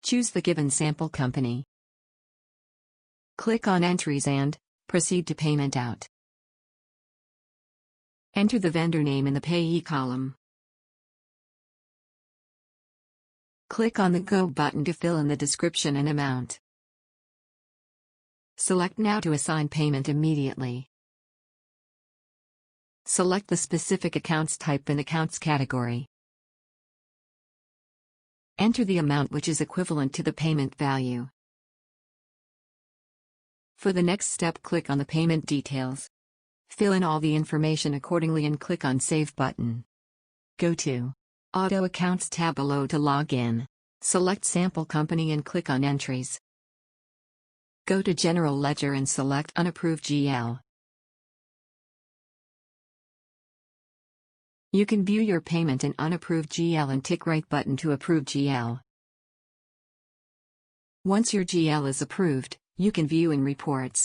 Choose the given sample company. Click on Entries and Proceed to Payment Out. Enter the vendor name in the Payee column. Click on the Go button to fill in the description and amount. Select Now to assign payment immediately. Select the specific accounts type and accounts category. Enter the amount which is equivalent to the payment value. For the next step, click on the payment details. Fill in all the information accordingly and click on Save button. Go to Auto Accounts tab below to log in. Select Sample Company and click on Entries. Go to General Ledger and select Unapproved GL. You can view your payment in Unapproved GL and tick Right button to approve GL. Once your GL is approved, you can view in Reports.